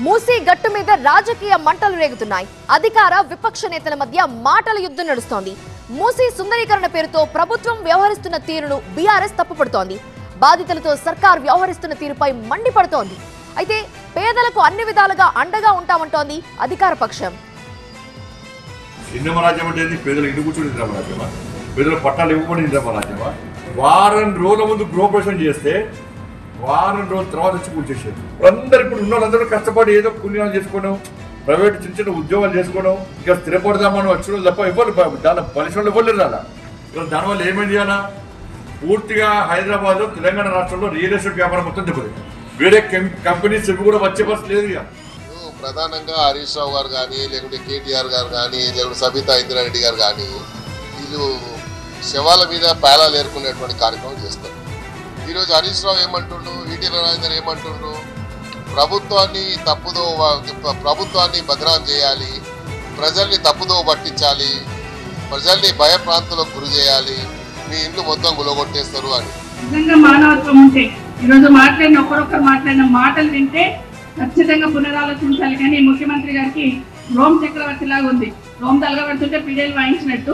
మూసీ గట్టు మీద రాజకీయ మంటలు రేగుతున్నాయి. అధికార విపక్ష నేతల మధ్య మాటల యుద్ధం నడుస్తోంది. మూసీ సుందరీకరణ పేరుతో ప్రభుత్వం వ్యవహరిస్తున్న తీరును బీఆర్ఎస్ తప్పుపడుతోంది. బాధితులతో సర్కార్ వ్యవహరిస్తున్న తీరుపై మండిపడుతోంది. అయితే పేదలకు అన్ని విధాలుగా అండగా ఉంటామంటోంది అధికార పక్షం. పేదలు ఇంటి కూర్చొని పేదల పట్టాలు ఇవ్వబడి రాజ్యమా? వారం రోజుల ముందు గృహప్రవేశం చేస్తే వారం రోజుల తర్వాత వచ్చి కూర్చేసారు. అందరు ఇప్పుడు ఉన్న వాళ్ళందరూ కష్టపడి ఏదో పుణ్యాలు చేసుకోవడం, ప్రైవేట్ చిన్న చిన్న ఉద్యోగాలు చేసుకోవడం, ఇంకా స్థిరపడదామని వచ్చిన తప్ప ఇవ్వరు. దాని పరిశ్రమలు ఇవ్వలేరు. అలా దానివల్ల ఏమేమి చేయాలా? పూర్తిగా హైదరాబాద్ తెలంగాణ రాష్ట్రంలో రియల్ ఎస్టేట్ వ్యాపారం మొత్తం దెబ్బతింది. వేరే కంపెనీస్ ఇవి కూడా వచ్చే పరిస్థితి లేదు. ఇక ప్రధానంగా హరీష్ రావు గారు కానీ, లేకుంటే కేటీఆర్ గారు కానీ, లేకుంటే సబితా ఇంద్రారెడ్డి గారు కానీ, వీళ్ళు శవాల మీద పేలాలు ఏరుకునేటువంటి కార్యక్రమం చేస్తారు. ఈరోజు హరీష్ రావు ఏమంటుండ్రు, ఈటెల రాజేందర్ ఏమంటుండ్రు, ప్రభుత్వాన్ని బదనాం చేయాలి, ప్రజల్ని తప్పుదో పట్టించాలి, ప్రజల్ని భయప్రాంతులకు గురి చేయాలి, మీ ఇంట్లో మొత్తం గులగొట్టేస్తారు అని. నిజంగా మానవత్వం ఉంటే ఈరోజు ఒకరొకరు మాట్లాడిన మాటలు వింటే ఖచ్చితంగా పునరాలోచించాలి. కానీ ముఖ్యమంత్రి గారికి రోమ్ చక్రవర్తి లాగా ఉంది. రోమ్ తలగబడుతుంటే పిడేలు వాయించినట్టు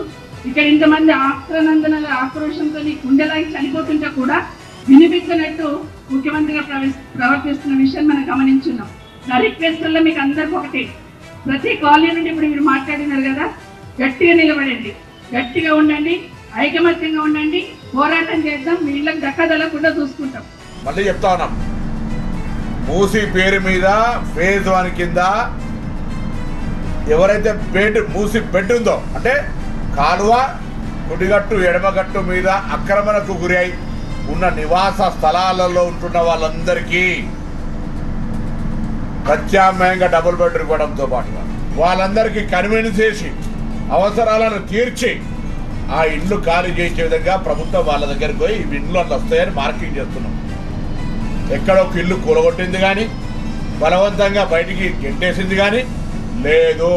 ఇక్కడ ఇంతమంది ఆక్రనందనల ఆక్రోషంతో గుండెలాగి చనిపోతుంటే కూడా వినిపించినట్టు ముఖ్యమంత్రిగా ప్రవర్తిస్తున్న విషయం మనం గమనించున్నాం. నా రిక్వెస్ట్ వల్ల మీకు అందరికీ ఒకటి, ప్రతి కాలనీ నుండి ఇప్పుడు మీరు మాట్లాడినారు కదా, గట్టిగా నిలబడండి, గట్టిగా ఉండండి, ఐకమత్యంగా ఉండండి, పోరాటం చేద్దాం, మీ ఇళ్ళకి దక్కదలకుండా చూసుకుంటాం. మళ్ళీ చెప్తా ఉన్నాం, మూసీ పేరు మీద ఫేజ్ 1 కింద ఎవరైతే మూసీ బెడ్ ఉందో, అంటే కాలువ కుడిగట్టు ఎడమగట్టు మీద ఆక్రమణకు గురి అయి ఉన్న నివాస స్థలాలలో ఉంటున్న వాళ్ళందరికీ ప్రత్యామ్నాయంగా డబుల్ బెడ్ ఇవ్వడంతో పాటుగా వాళ్ళందరికీ కన్వీన్స్ చేసి అవసరాలను తీర్చి ఆ ఇండ్లు ఖాళీ చేసే విధంగా ప్రభుత్వం వాళ్ళ దగ్గరికి పోయి ఇండ్లు అట్లా వస్తాయని మార్కింగ్ చేస్తున్నాం. ఎక్కడో ఒక ఇల్లు కూలగొట్టింది కానీ, బలవంతంగా బయటికి గెంటేసింది కానీ లేదు.